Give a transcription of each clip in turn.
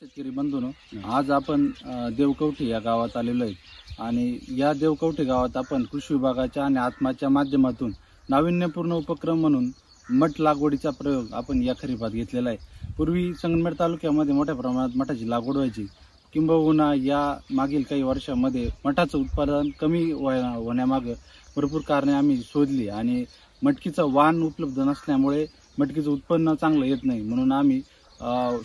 शेतकरी बंधूंनो, आज आपण देवकवठी या गावात आलेलो आहे आणि या देवकवठी गावात आपण कृषी विभागाच्या आणि आत्माच्या माध्यमातून नाविन्यपूर्ण उपक्रम म्हणून मठ लागवडीचा प्रयोग आपण या खरीपात घेतलेला आहे। पूर्वी संगमेर तालुक्यामध्ये मोठ्या प्रमाणात मठाची लागवड व्हायची, किंबहुना या मागील काही वर्षांमध्ये मठाचं उत्पादन कमी होण्यामागे भरपूर कारणे आम्ही शोधली आणि मटकीचं वाण उपलब्ध नसल्यामुळे मटकीचं उत्पन्न चांगलं येत नाही, म्हणून आम्ही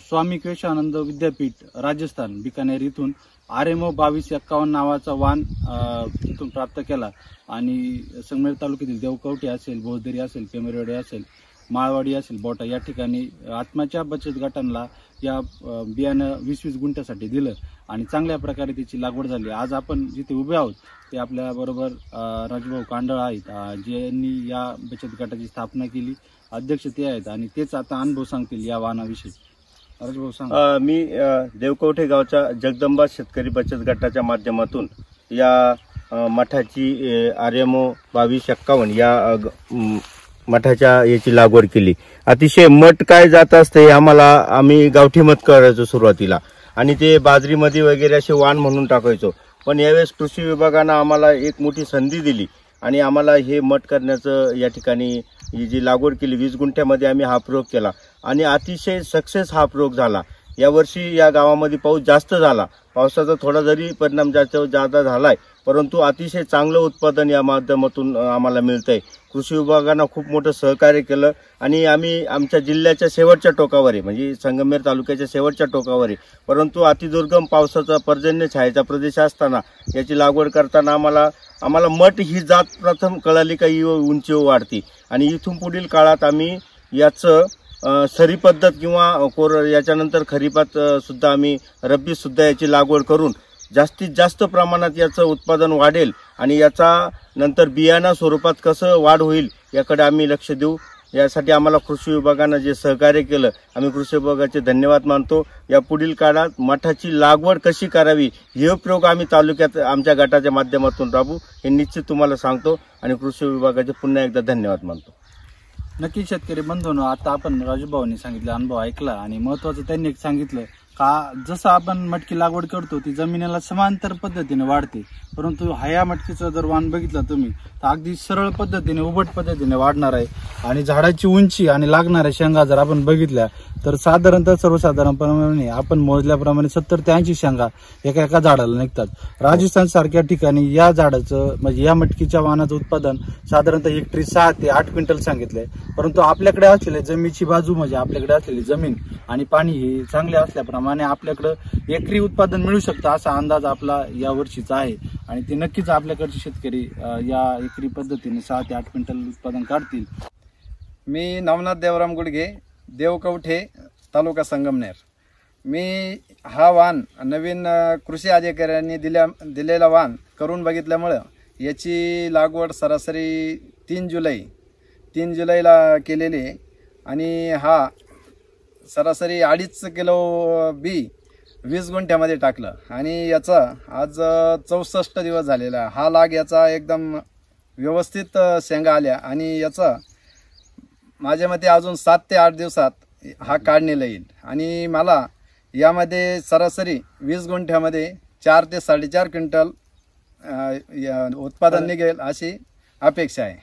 स्वामी केशवानंद विद्यापीठ राजस्थान बिकानेर इथून RMO 2251 नावाचा वाण तिथून प्राप्त केला आणि संगमेर तालुक्यातील देवकवठी असेल, भोसदरी असेल, पेमरेवाडी असेल, माळवाडी असेल, बोटा या ठिकाणी आत्माच्या बचत गटांना या बियाणं 20-20 गुंठ्यासाठी दिलं आणि चांगल्या प्रकारे त्याची लागवड झाली। आज आपण जिथे उभे आहोत ते आपल्या बरोबर राजभाऊ कांडळ आहेत, ज्यांनी या बचत गटाची स्थापना केली, अध्यक्ष ते आहेत आणि तेच आता अनुभव सांगतील या वाणाविषयी। राजभाऊ सांग। मी देवकवठी गावच्या जगदंबा शेतकरी बचत गटाच्या माध्यमातून या मठाची RMO 2251 या मठाच्या याची लागवड केली। अतिशय मठ काय जात असते आम्ही गावठी मठ करायचो सुरुवातीला आणि ते बाजरीमध्ये वगैरे असे वाण म्हणून टाकायचो, पण यावेळेस कृषी विभागानं आम्हाला एक मोठी संधी दिली आणि आम्हाला हे मठ करण्याचं या ठिकाणी ही जी लागवड केली 20 गुंठ्यामध्ये आम्ही हा प्रयोग केला आणि अतिशय सक्सेस हा प्रयोग झाला। यावर्षी या गावामध्ये पाऊस जास्त झाला, पावसाचा थोडा जरी परिणाम जादा झालाय, परंतु अतिशय चांगलं उत्पादन या माध्यमातून आम्हाला मिळतंय। कृषी विभागानं खूप मोठं सहकार्य केलं आणि आम्ही आमच्या जिल्ह्याच्या शेवटच्या टोकावर आहे, म्हणजे संगमेर तालुक्याच्या शेवटच्या टोकावर आहे, परंतु अतिदुर्गम पावसाचा पर्जन्य छायेचा प्रदेश असताना याची लागवड करताना आम्हाला मठ ही जात प्रथम कळाली का ही उंची वाढती आणि इथून पुढील काळात आम्ही याचं सरी पद्धत किंवा याच्यानंतर खरीपात सुद्धा आम्ही रब्बीत सुद्धा याची लागवड करून जास्तीत जास्त प्रमाणात याचं उत्पादन वाढेल आणि याचा नंतर बियाणा स्वरूपात कसं वाढ होईल याकडे आम्ही लक्ष देऊ। यासाठी आम्हाला कृषी विभागानं जे सहकार्य केलं आम्ही कृषी विभागाचे धन्यवाद मानतो। या पुढील काळात मठाची लागवड कशी करावी हे प्रयोग आम्ही तालुक्यात आमच्या गटाच्या माध्यमातून राबवू हे निश्चित तुम्हाला सांगतो आणि कृषी विभागाचे पुन्हा एकदा धन्यवाद मानतो। नक्की शेतकरी बंधूंनो, आता आपण राजूभाऊंनी सांगितलं, अनुभव ऐकला आणि महत्त्वाचं त्यांनी एक सांगितलं का जसं आपण मटकी लागवड करतो ती जमिनीला समांतर पद्धतीने वाढते, परंतु ह्या मटकीचं जर वाण बघितलं तुम्ही तर अगदी सरळ पद्धतीने उभट पद्धतीने वाढणार आहे आणि झाडाची उंची आणि लागणाऱ्या शेंगा जर आपण बघितल्या तर साधारणतः सर्वसाधारणपणे आपण मोजल्याप्रमाणे 70 ते 80 शेंगा एका झाडाला निघतात। राजस्थान सारख्या ठिकाणी या झाडाचं म्हणजे या मटकीच्या वाणाचं उत्पादन साधारणतः हेक्टरी 6 ते 8 क्विंटल सांगितलंय, परंतु आपल्याकडे असलेली जमिनीची बाजू म्हणजे आपल्याकडे असलेली जमीन आणि पाणी हे चांगले असल्याप्रमाणे आपल्याकडे एकरी उत्पादन मिळू शकतं असा अंदाज आपला या वर्षीचा आहे आणि ते नक्कीच आपल्याकडचे शेतकरी या एकरी पद्धतीने 6 ते 8 क्विंटल उत्पादन काढतील। मी नवनाथ देवराम गुडगे, देवकवठे, तालुका संगमनेर। मी हा वाण नवीन कृषी अधिकाऱ्यांनी दिलेला वाण करून बघितल्यामुळं याची लागवड सरासरी 3 जुलैला केलेली आहे आणि हा सरासरी 2.5 किलो बी 20 गुंठ्यामध्ये टाकलं आणि याचा आज 64 दिवस झालेला। हा लाग याचा एकदम व्यवस्थित शेंगा आल्या आणि याचा माझ्या मते अजून 7 ते 8 दिवसात हा काढणीला येईल आणि मला यामध्ये सरासरी 20 गुंठ्यामध्ये 4 ते 4.5 क्विंटल उत्पादन निघेल अशी अपेक्षा आहे।